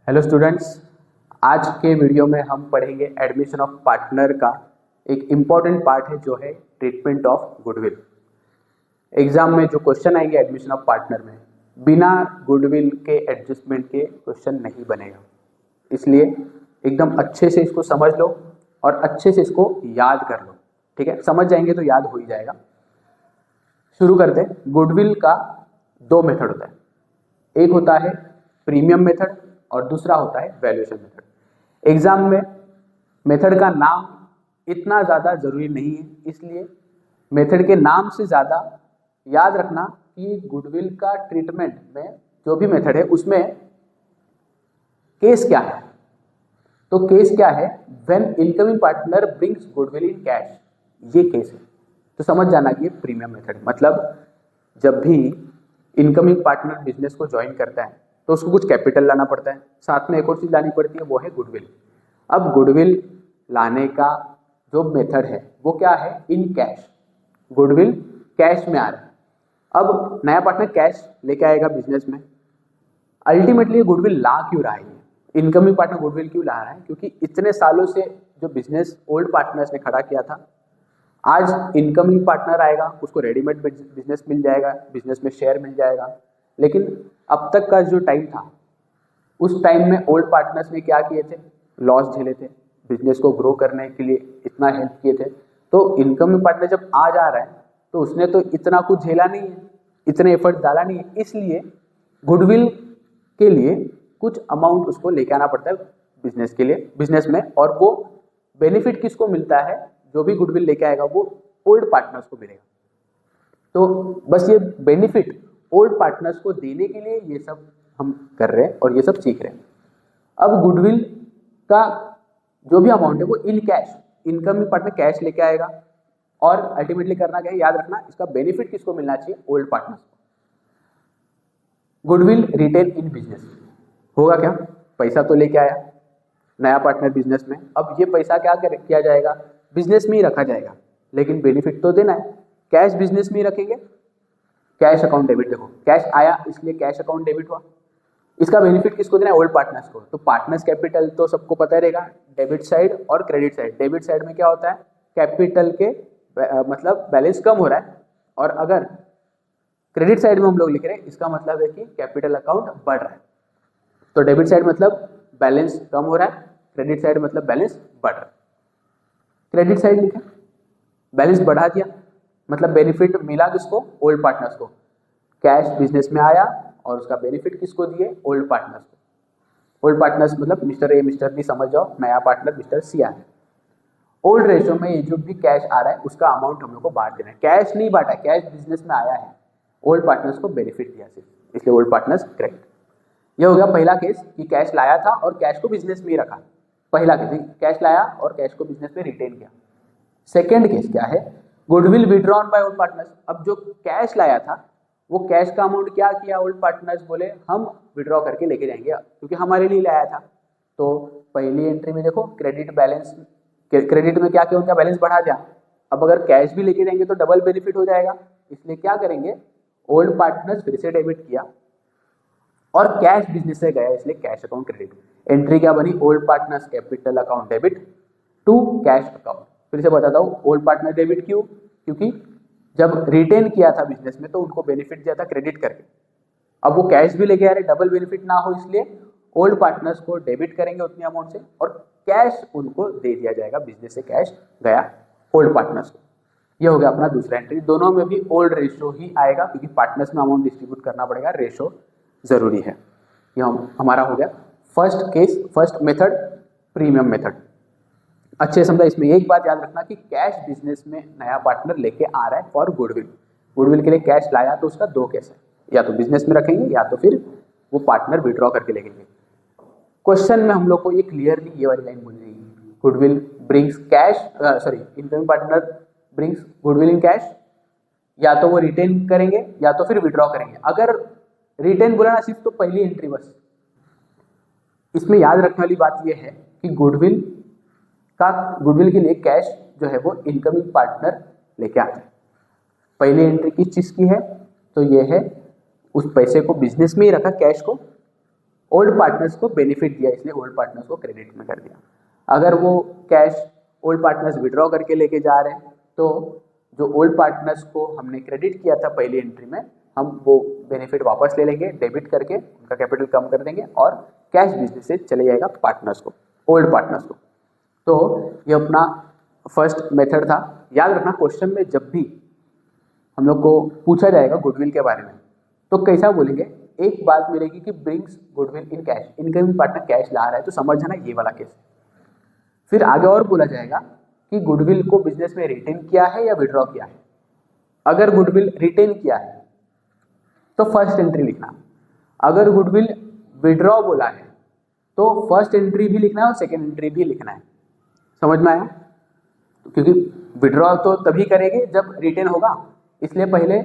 Hello students, आज के video में हम पढ़ेंगे एडमिशन ऑफ पार्टनर का एक इम्पॉर्टेंट पार्ट है जो है ट्रीटमेंट ऑफ गुडविल। एग्जाम में जो क्वेश्चन आएंगे एडमिशन ऑफ पार्टनर में, बिना गुडविल के एडजस्टमेंट के क्वेश्चन नहीं बनेगा, इसलिए एकदम अच्छे से इसको समझ लो और अच्छे से इसको याद कर लो। ठीक है, समझ जाएंगे तो याद हो ही जाएगा। शुरू करते हैं। गुडविल का दो मेथड होता है, एक होता है प्रीमियम मेथड और दूसरा होता है वैल्यूएशन मेथड। एग्जाम में मेथड का नाम इतना ज़्यादा जरूरी नहीं है, इसलिए मेथड के नाम से ज़्यादा याद रखना कि गुडविल का ट्रीटमेंट में जो भी मेथड है उसमें केस क्या है। तो केस क्या है, when incoming partner brings goodwill in cash, ये केस है। तो समझ जाना कि ये प्रीमियम मेथड है, मतलब जब भी इनकमिंग पार्टनर बिजनेस को ज्वाइन करता है तो उसको कुछ कैपिटल लाना पड़ता है, साथ में एक और चीज़ लानी पड़ती है, वो है गुडविल। अब गुडविल लाने का जो मेथड है वो क्या है, इन कैश। गुडविल कैश में आ रहा है। अब नया पार्टनर कैश लेके आएगा बिजनेस में। अल्टीमेटली गुडविल ला क्यों रहा है, इनकमिंग पार्टनर गुडविल क्यों ला रहा है, क्योंकि इतने सालों से जो बिजनेस ओल्ड पार्टनर्स ने खड़ा किया था, आज इनकमिंग पार्टनर आएगा, उसको रेडीमेड बिजनेस मिल जाएगा, बिजनेस में शेयर मिल जाएगा। लेकिन अब तक का जो टाइम था, उस टाइम में ओल्ड पार्टनर्स ने क्या किए थे, लॉस झेले थे, बिजनेस को ग्रो करने के लिए इतना हेल्प किए थे। तो इनकमिंग पार्टनर जब आ जा रहा है तो उसने तो इतना कुछ झेला नहीं है, इतने एफर्ट डाला नहीं है, इसलिए गुडविल के लिए कुछ अमाउंट उसको लेके आना पड़ता है बिजनेस के लिए, बिजनेस में। और वो बेनिफिट किसको मिलता है, जो भी गुडविल लेके आएगा वो ओल्ड पार्टनर्स को मिलेगा। तो बस ये बेनिफिट ओल्ड पार्टनर्स को देने के लिए ये सब हम कर रहे हैं और ये सब सीख रहे हैं। अब गुडविल का जो भी अमाउंट है वो इन कैश, इनकमिंग पार्टनर कैश लेके आएगा और अल्टीमेटली करना क्या है, याद रखना, इसका बेनिफिट किसको मिलना चाहिए, ओल्ड पार्टनर्स को। गुडविल रिटेन इन बिजनेस होगा क्या, पैसा तो लेके आया नया पार्टनर बिजनेस में, अब ये पैसा क्या किया जाएगा, बिजनेस में ही रखा जाएगा, लेकिन बेनिफिट तो देना है। कैश बिजनेस में ही रखेंगे, कैश अकाउंट डेबिट, देखो कैश आया इसलिए कैश अकाउंट डेबिट हुआ। इसका बेनिफिट किसको देना है, ओल्ड पार्टनर्स को। तो पार्टनर्स कैपिटल तो सबको पता रहेगा, डेबिट साइड और क्रेडिट साइड। डेबिट साइड में क्या होता है, कैपिटल के मतलब बैलेंस कम हो रहा है, और अगर क्रेडिट साइड में हम लोग लिख रहे हैं, इसका मतलब है कि कैपिटल अकाउंट बढ़ रहा है। तो डेबिट साइड मतलब बैलेंस कम हो रहा है, क्रेडिट साइड मतलब बैलेंस बढ़ रहा है। क्रेडिट साइड लिखा, बैलेंस बढ़ा दिया, मतलब बेनिफिट मिला किसको, ओल्ड पार्टनर्स को। कैश बिजनेस में आया और उसका बेनिफिट किसको दिए, ओल्ड पार्टनर्स को। ओल्ड पार्टनर्स मतलब मिस्टर ए मिस्टर बी समझ जाओ, नया पार्टनर मिस्टर सी आया। ओल्ड रेशियो में ये जो भी कैश आ रहा है उसका अमाउंट हम लोग को बांट देना है। कैश नहीं बांटा, कैश बिजनेस में आया है, ओल्ड पार्टनर्स को बेनिफिट दिया सिर्फ, इसलिए ओल्ड पार्टनर्स क्रेडिट। ये हो गया पहला केस कि कैश लाया था और कैश को बिजनेस में ही रखा। पहला केस कैश लाया और कैश को बिजनेस में रिटेन किया। सेकेंड केस क्या है, goodwill withdrawn by old partners. अब जो कैश लाया था वो कैश का अमाउंट क्या किया, ओल्ड पार्टनर्स बोले हम विड्रॉ करके लेके जाएंगे, क्योंकि हमारे लिए लाया था। तो पहली एंट्री में देखो क्रेडिट बैलेंस, क्रेडिट में क्या किया, उनका बैलेंस बढ़ा दिया। अब अगर कैश भी लेके जाएंगे तो डबल बेनिफिट हो जाएगा, इसलिए क्या करेंगे, ओल्ड पार्टनर्स फिर से डेबिट किया और कैश बिजनेस से गया, इसलिए कैश अकाउंट क्रेडिट। एंट्री क्या बनी, old partners capital account debit to cash account. फिर से बताता हूँ, ओल्ड पार्टनर डेबिट क्यों, क्योंकि जब रिटेन किया था बिजनेस में तो उनको बेनिफिट दिया था क्रेडिट करके। अब वो कैश भी लेके आ रहे, डबल बेनिफिट ना हो, इसलिए ओल्ड पार्टनर्स को डेबिट करेंगे उतनी अमाउंट से और कैश उनको दे दिया जाएगा, बिजनेस से कैश गया ओल्ड पार्टनर्स को। ये हो गया अपना दूसरा एंट्री। दोनों में भी ओल्ड रेशो ही आएगा, क्योंकि पार्टनर्स में अमाउंट डिस्ट्रीब्यूट करना पड़ेगा, रेशो जरूरी है। ये हमारा हो गया first case, first method premium method. अच्छे समझा। इसमें एक बात याद रखना कि कैश बिजनेस में नया पार्टनर लेके आ रहा है फॉर गुडविल, गुडविल के लिए कैश लाया, तो उसका दो केस है, या तो बिजनेस में रखेंगे या तो फिर वो पार्टनर विड्रॉ करके लेंगे। क्वेश्चन में हम लोग को ये क्लियरली ये वाली लाइन बोलनी है, goodwill brings cash, sorry incoming partner brings goodwill in cash, या तो वो रिटेन करेंगे या तो फिर विड्रॉ करेंगे। अगर रिटेन बोला ना सिर्फ, तो पहली एंट्री बस। इसमें याद रखने वाली बात यह है कि गुडविल के लिए कैश जो है वो इनकमिंग पार्टनर लेके आते हैं। पहली एंट्री किस चीज की है, तो ये है उस पैसे को बिजनेस में ही रखा, कैश को, ओल्ड पार्टनर्स को बेनिफिट दिया, इसलिए ओल्ड पार्टनर्स को क्रेडिट में कर दिया। अगर वो कैश ओल्ड पार्टनर्स विड्रॉ करके लेके जा रहे हैं तो जो ओल्ड पार्टनर्स को हमने क्रेडिट किया था पहली एंट्री में, हम वो बेनिफिट वापस ले लेंगे, डेबिट करके उनका कैपिटल कम कर देंगे और कैश बिजनेस से चले जाएगा पार्टनर्स को, ओल्ड पार्टनर्स को। तो ये अपना फर्स्ट मेथड था। याद रखना, क्वेश्चन में जब भी हम लोग को पूछा जाएगा गुडविल के बारे में तो कैसा बोलेंगे, एक बात मिलेगी कि brings goodwill in cash, incoming partner cash ला रहा है तो समझ जाना ये वाला केस। फिर आगे और बोला जाएगा कि गुडविल को बिजनेस में रिटेन किया है या विड्रॉ किया है। अगर गुडविल रिटेन किया है तो फर्स्ट एंट्री लिखना, अगर गुडविल विड्रॉ बोला है तो फर्स्ट एंट्री भी लिखना है और सेकेंड एंट्री भी लिखना है। समझ में आया? क्योंकि विड्रॉ तो तभी करेंगे जब रिटेन होगा, इसलिए पहले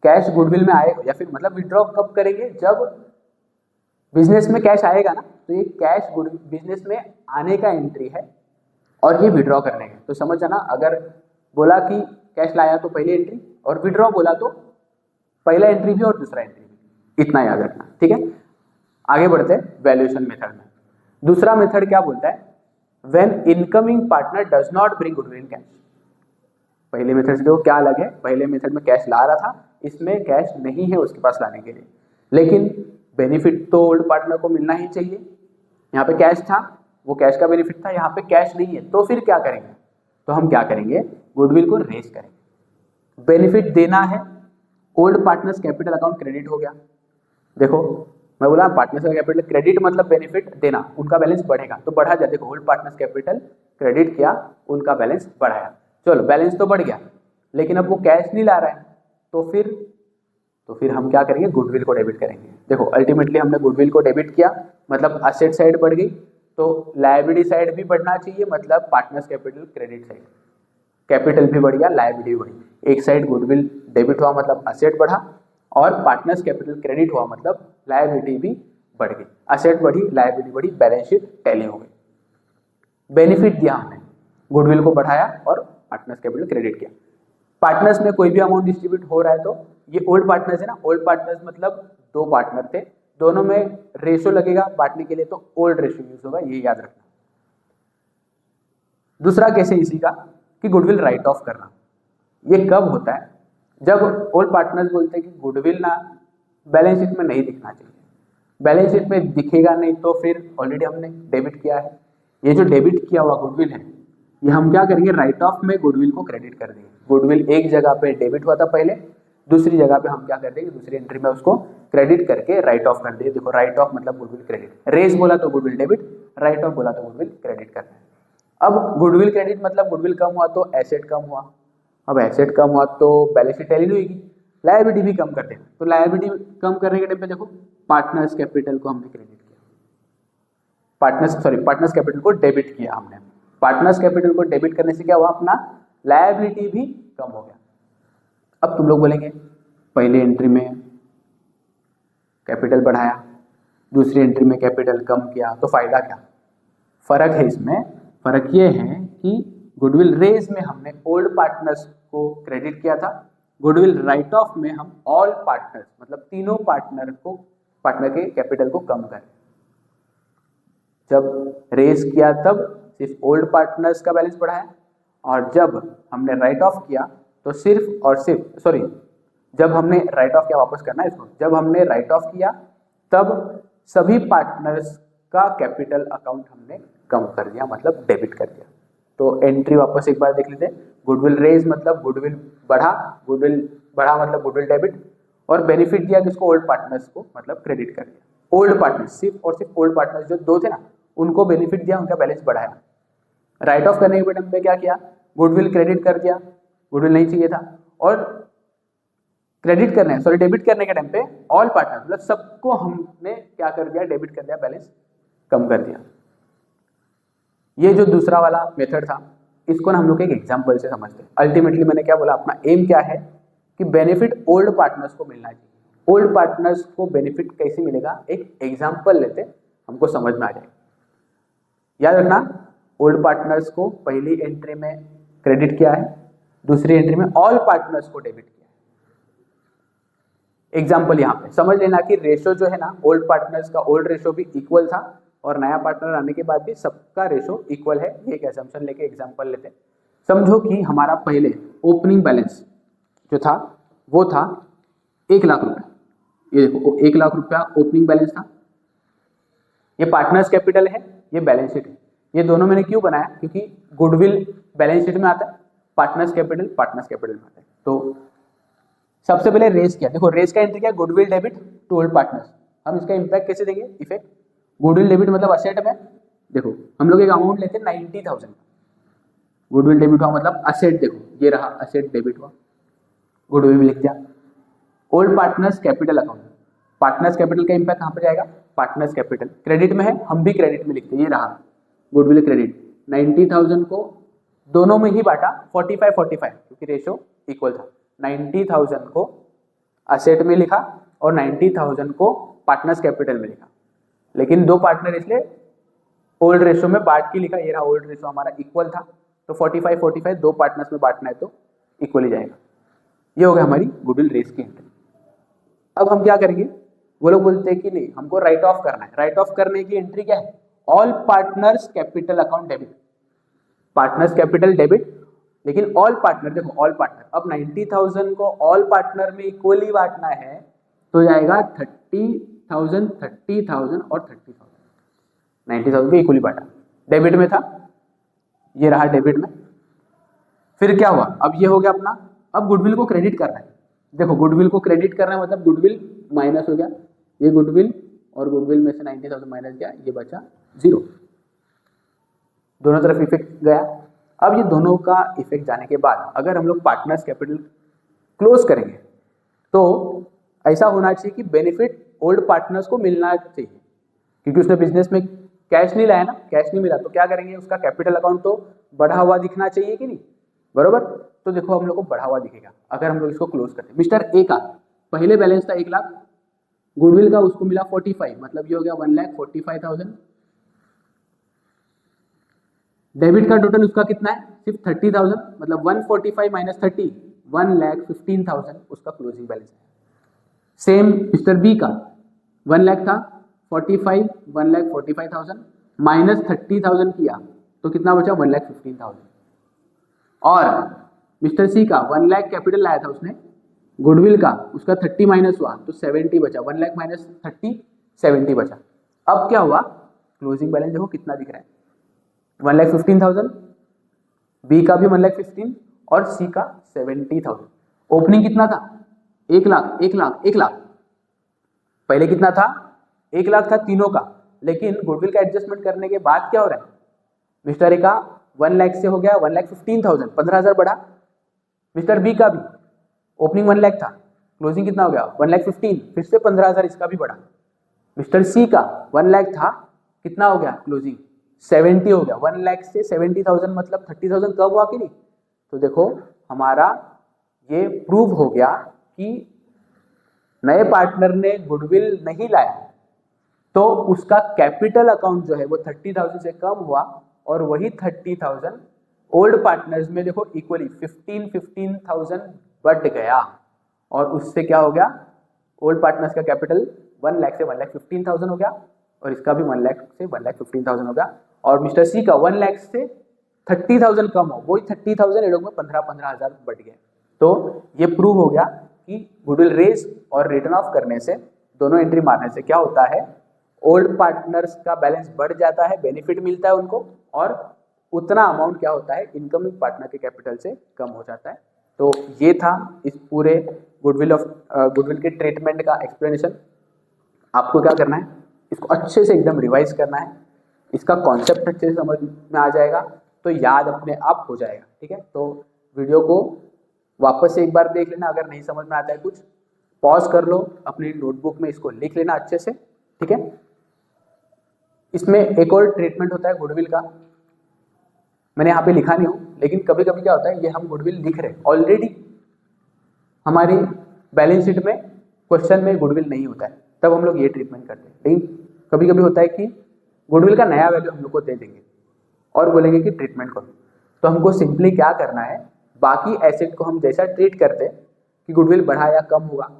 कैश गुडविल में आएगा, या फिर मतलब विड्रॉ कब करेंगे, जब बिजनेस में कैश आएगा ना। तो ये कैश बिजनेस में आने का एंट्री है और ये विड्रॉ करने का। तो समझ जाना, अगर बोला कि कैश लाया तो पहली एंट्री और विड्रॉ बोला तो पहला एंट्री भी और दूसरा एंट्री भी, इतना याद रखना। ठीक है, आगे बढ़ते हैं वैल्यूएशन मेथड में। दूसरा मेथड क्या बोलता है, when incoming partner does not bring goodwill in cash. पहले मेथड से देखो क्या अलग है, पहले मेथड में कैश ला रहा था, इसमें कैश नहीं है उसके पास लाने के लिए, लेकिन बेनिफिट तो ओल्ड पार्टनर को मिलना ही चाहिए। यहाँ पे कैश था, वो कैश का बेनिफिट था, यहाँ पे कैश नहीं है, तो फिर क्या करेंगे, तो हम क्या करेंगे, गुडविल को रेज करेंगे। बेनिफिट देना है, old partners capital account credit हो गया। देखो मैं बोला पार्टनर्स का कैपिटल क्रेडिट मतलब बेनिफिट देना, उनका बैलेंस बढ़ेगा तो बढ़ा जाए। देखो ओल्ड पार्टनर्स कैपिटल क्रेडिट किया, उनका बैलेंस बढ़ाया, चलो बैलेंस तो बढ़ गया, लेकिन अब वो कैश नहीं ला रहा है तो फिर हम क्या करेंगे, गुडविल को डेबिट करेंगे। देखो अल्टीमेटली हमने गुडविल को डेबिट किया, मतलब असेट साइड बढ़ गई, तो लायबिलिटी साइड भी बढ़ना चाहिए, मतलब partners capital credit side, capital भी बढ़ गया, लायबिलिटी भी बढ़ी। एक साइड गुडविल डेबिट हुआ मतलब असेट बढ़ा, और पार्टनर्स कैपिटल क्रेडिट हुआ मतलब लायबिलिटी भी बढ़ गई। असेट बढ़ी, लायबिलिटी बढ़ी, बैलेंस शीट टैली हो गई। बेनिफिट दिया हमने, गुडविल को बढ़ाया और पार्टनर्स कैपिटल क्रेडिट किया। पार्टनर्स में कोई भी अमाउंट डिस्ट्रीब्यूट हो रहा है तो ये ओल्ड पार्टनर्स है ना, ओल्ड पार्टनर्स मतलब दो पार्टनर थे, दोनों में रेशो लगेगा बांटने के लिए, तो ओल्ड रेशो यूज होगा, ये याद रखना। दूसरा केस है इसी का कि गुडविल राइट ऑफ करना। ये कब होता है, जब ओल्ड पार्टनर्स बोलते हैं कि गुडविल ना बैलेंस शीट में नहीं दिखना चाहिए, बैलेंस शीट में दिखेगा नहीं तो फिर ऑलरेडी हमने डेबिट किया है, ये जो डेबिट किया हुआ गुडविल है ये हम क्या करेंगे, राइट ऑफ में गुडविल को क्रेडिट कर देंगे। गुडविल एक जगह पे डेबिट हुआ था पहले, दूसरी जगह पे हम क्या कर देंगे, दूसरी एंट्री में उसको क्रेडिट करके राइट ऑफ कर देंगे। देखो राइट ऑफ मतलब गुडविल क्रेडिट, रेज बोला तो गुडविल डेबिट, राइट ऑफ बोला तो गुडविल क्रेडिट करना है। अब गुडविल क्रेडिट मतलब गुडविल कम हुआ तो एसेट कम हुआ, अब एसेट कम हुआ तो बैलेंस शीट टैली नहीं होगी, लायबिलिटी भी कम कर देना। तो लायबिलिटी कम करने के टाइम पे देखो पार्टनर्स कैपिटल को हमने क्रेडिट किया, पार्टनर्स कैपिटल को डेबिट किया हमने। पार्टनर्स कैपिटल को डेबिट करने से क्या हुआ, अपना लायबिलिटी भी कम हो गया। अब तुम लोग बोलेंगे पहली एंट्री में कैपिटल बढ़ाया, दूसरी एंट्री में कैपिटल कम किया, तो फायदा क्या? फर्क है इसमें, फर्क ये है कि गुडविल रेज में हमने ओल्ड पार्टनर्स को क्रेडिट किया था, गुडविल राइट ऑफ में हम ऑल पार्टनर्स मतलब तीनों पार्टनर के कैपिटल को कम करें। जब रेज किया तब सिर्फ ओल्ड पार्टनर्स का बैलेंस बढ़ाया, और जब हमने राइट ऑफ किया तो सिर्फ और सिर्फ जब हमने राइट ऑफ किया, वापस करना है इसको, जब हमने राइट ऑफ किया तब सभी पार्टनर्स का कैपिटल अकाउंट हमने कम कर दिया, मतलब डेबिट कर दिया। तो एंट्री वापस एक बार देख लेते हैं, गुडविल रेज मतलब गुडविल बढ़ा मतलब गुडविल डेबिट, और बेनिफिट दिया किसको, ओल्ड पार्टनर्स को, मतलब क्रेडिट कर दिया। ओल्ड पार्टनर्स सिर्फ और सिर्फ ओल्ड पार्टनर्स जो दो थे ना, उनको बेनिफिट दिया, उनका बैलेंस बढ़ाया। राइट ऑफ करने के टाइम पे क्या किया, गुडविल क्रेडिट कर दिया, गुडविल नहीं चाहिए था, और डेबिट करने के टाइम पे ऑल पार्टनर मतलब सबको हमने क्या कर दिया, डेबिट कर दिया, बैलेंस कम कर दिया। ये जो दूसरा वाला मेथड था, इसको ना हम लोग एक एग्जांपल से समझते हैं। अल्टीमेटली मैंने क्या बोला, अपना एम क्या है कि बेनिफिट ओल्ड पार्टनर्स को मिलना चाहिए। ओल्ड पार्टनर्स को बेनिफिट कैसे मिलेगा, एक एग्जांपल लेते हमको समझ में आ जाएगा। याद रखना, ओल्ड पार्टनर्स को पहली एंट्री में क्रेडिट किया है, दूसरी एंट्री में ऑल पार्टनर्स को डेबिट किया है। एग्जाम्पल यहाँ पे समझ लेना कि रेशो जो है ना ओल्ड पार्टनर्स का ओल्ड रेशो भी इक्वल था और नया पार्टनर आने के बाद भी सबका रेशो इक्वल है। ये एक एजम्पशन लेके एग्जाम्पल लेते हैं। समझो कि हमारा पहले ओपनिंग बैलेंस जो था वो था 1,00,000 रुपया। ये देखो 1,00,000 रुपया ओपनिंग बैलेंस था। ये पार्टनर्स कैपिटल है, ये बैलेंस शीट है। ये दोनों मैंने क्यों बनाया, क्योंकि गुडविल बैलेंस शीट में आता है, पार्टनर्स कैपिटल में आता है। तो सबसे पहले रेस किया, देखो रेस का एंट्री क्या, goodwill debit to old partners. हम इसका इंपैक्ट कैसे देंगे, इफेक्ट गुडविल डेबिट मतलब असेट में, देखो हम लोग एक अमाउंट लेते हैं 90,000, गुडविल डेबिट हुआ मतलब असेट, देखो ये रहा असेट डेबिट हुआ, गुडविल में लिख दिया। Old partners capital account, partners capital का इंपैक्ट कहाँ पर जाएगा, पार्टनर्स कैपिटल क्रेडिट में है, हम भी क्रेडिट में लिखते हैं, ये रहा गुडविल क्रेडिट। 90,000 को दोनों में ही बांटा 45-45 क्योंकि रेशो इक्वल था। 90,000 को असेट में लिखा और 90,000 को पार्टनर्स कैपिटल में लिखा, लेकिन दो पार्टनर इसलिए ओल्ड रेशो में बांट के लिखा, ये रहा ओल्ड रेशो हमारा इक्वल था, तो 45-45 दो पार्टनर्स में बांटना है तो इक्वल ही जाएगा। ये हो गया हमारी गुडविल रेस की एंट्री। अब हम क्या करेंगे, वो लोग बोलते हैं कि नहीं हमको राइट ऑफ करना है। राइट ऑफ करने की एंट्री क्या है, all partners capital account debit, partners capital debit, लेकिन ऑल पार्टनर, देखो ऑल पार्टनर, अब 90,000 को ऑल पार्टनर में इक्वली बांटना है तो जाएगा 30,000 30,000 और 30,000। 90,000 को इक्वली बांटा, डेबिट में था, ये रहा डेबिट में। फिर क्या हुआ, अब ये हो गया अपना, अब गुडविल को क्रेडिट करना है। देखो गुडविल को क्रेडिट करना है मतलब गुडविल माइनस हो गया, ये गुडविल और गुडविल में से 90,000 माइनस गया, ये बचा 0, दोनों तरफ इफेक्ट गया। अब ये दोनों का इफेक्ट जाने के बाद अगर हम लोग पार्टनर्स कैपिटल क्लोज करेंगे तो ऐसा होना चाहिए कि बेनिफिट ओल्ड पार्टनर्स को मिलना चाहिए, क्योंकि उसने बिजनेस में कैश नहीं लाया ना, कैश नहीं मिला तो क्या करेंगे, उसका कैपिटल अकाउंट तो बढ़ा हुआ दिखना चाहिए कि नहीं, बरोबर। तो देखो हम लोग को बढ़ा हुआ दिखेगा अगर हम लोग इसको क्लोज करते हैं। मिस्टर ए का पहले बैलेंस था 1,00,000, गुडविल का उसको मिला 45, मतलब ये हो गया 1,45,000। डेबिट का टोटल उसका कितना है, सिर्फ 30,000, मतलब 145 माइनस 30 1,15,000 उसका क्लोजिंग बैलेंस है। सेम मिस्टर बी का 1,00,000 था, 45 1,45,000 माइनस 30,000 किया तो कितना बचा 1,15,000। और मिस्टर सी का 1,00,000 कैपिटल लाया था उसने, गुडविल का उसका 30 माइनस हुआ तो 70 बचा, 1,00,000 माइनस 30 70 बचा। अब क्या हुआ, क्लोजिंग बैलेंस देखो कितना दिख रहा है, 1,15,000, बी का भी 1,15,000 और सी का 70,000। ओपनिंग कितना था, 1,00,000 1,00,000 1,00,000, पहले कितना था 1,00,000 था तीनों का, लेकिन गुडविल का एडजस्टमेंट करने के बाद क्या हो रहा है, मिस्टर ए का 1,00,000 से हो गया 1,15,000, 15,000 बढ़ा। मिस्टर बी का भी ओपनिंग 1,00,000 था, क्लोजिंग कितना हो गया 1,15,000, फिर से 15,000 इसका भी बढ़ा। मिस्टर सी का 1,00,000 था, कितना हो गया क्लोजिंग 70 हो गया, 1,00,000 से 70,000 मतलब 30,000 कम हुआ कि नहीं। तो देखो हमारा ये प्रूव हो गया कि नए पार्टनर ने गुडविल नहीं लाया तो उसका कैपिटल अकाउंट जो है वो 30,000 से कम हुआ, और वही 30,000 ओल्ड पार्टनर्स में देखो इक्वली 15,000 बढ़ गया, और उससे क्या हो गया, ओल्ड पार्टनर्स का कैपिटल 1,00,000 से 1,15,000 हो गया, और इसका भी 1,00,000 से 1,15,000 हो गया, और मिस्टर सी का 1,00,000 से 30,000 कम हो, वही 30,000 ये लोग में 15,000 बढ़ गए। तो ये प्रूव हो गया कि गुडविल रेज और रिटर्न ऑफ करने से, दोनों एंट्री मारने से क्या होता है, ओल्ड पार्टनर्स का बैलेंस बढ़ जाता है, बेनिफिट मिलता है उनको, और उतना अमाउंट क्या होता है इनकमिंग पार्टनर के कैपिटल से कम हो जाता है। तो ये था इस पूरे गुडविल के ट्रीटमेंट का एक्सप्लेनेशन। आपको क्या करना है, इसको अच्छे से एकदम रिवाइज करना है, इसका कॉन्सेप्ट अच्छे से समझ में आ जाएगा तो याद अपने आप हो जाएगा, ठीक है। तो वीडियो को वापस से एक बार देख लेना, अगर नहीं समझ में आता है कुछ पॉज कर लो, अपनी नोटबुक में इसको लिख लेना अच्छे से, ठीक है। इसमें एक और ट्रीटमेंट होता है गुडविल का, मैंने यहाँ पे लिखा नहीं हूँ, लेकिन कभी कभी क्या होता है, ये हम गुडविल लिख रहे हैं ऑलरेडी, हमारी बैलेंस शीट में क्वेश्चन में गुडविल नहीं होता है, तब हम लोग ये ट्रीटमेंट करते हैं। लेकिन कभी कभी होता है कि गुडविल का नया वैल्यू हम लोग को दे देंगे और बोलेंगे कि ट्रीटमेंट करो, तो हमको सिंपली क्या करना है, बाकी एसेट को हम जैसा ट्रीट करते हैं कि गुडविल बढ़ा या कम हुआ,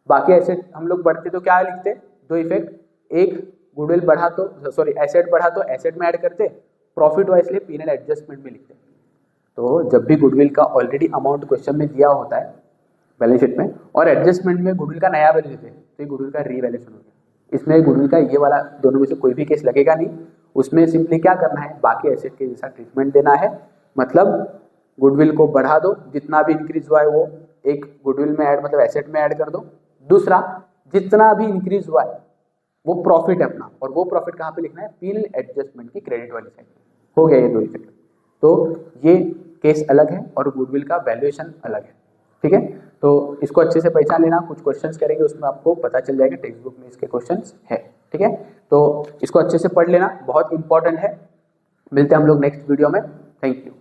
बाकी एसेट हम लोग बढ़ते तो क्या लिखते, दो इफेक्ट, एक गुडविल बढ़ा तो सॉरी एसेट बढ़ा तो एसेट में ऐड करते, प्रॉफिट वाइज लिए P&L एडजस्टमेंट में लिखते। तो जब भी गुडविल का ऑलरेडी अमाउंट क्वेश्चन में दिया होता है बैलेंस शीट में और एडजस्टमेंट में गुडविल का नया वैल्यू देते हैं तो ये गुडविल का रीवैल्यूएशन हो गया। इसमें गुडविल का ये वाला दोनों में से कोई भी केस लगेगा नहीं, उसमें सिंपली क्या करना है, बाकी एसेट के जैसा ट्रीटमेंट देना है। मतलब गुडविल को बढ़ा दो, जितना भी इंक्रीज हुआ है वो एक गुडविल में ऐड मतलब एसेट में ऐड कर दो। दूसरा, जितना भी इंक्रीज हुआ है वो प्रॉफिट है अपना, और वो प्रॉफिट कहाँ पे लिखना है, P&L एडजस्टमेंट की क्रेडिट वाली साइड। हो गया ये दो इफेक्ट। तो ये केस अलग है और गुडविल का वैल्यूएशन अलग है, ठीक है। तो इसको अच्छे से पहचान लेना, कुछ क्वेश्चंस करेंगे उसमें आपको पता चल जाएगा, टेक्स्ट बुक में इसके क्वेश्चंस है, ठीक है। तो इसको अच्छे से पढ़ लेना, बहुत इंपॉर्टेंट है। मिलते हैं हम लोग नेक्स्ट वीडियो में, थैंक यू।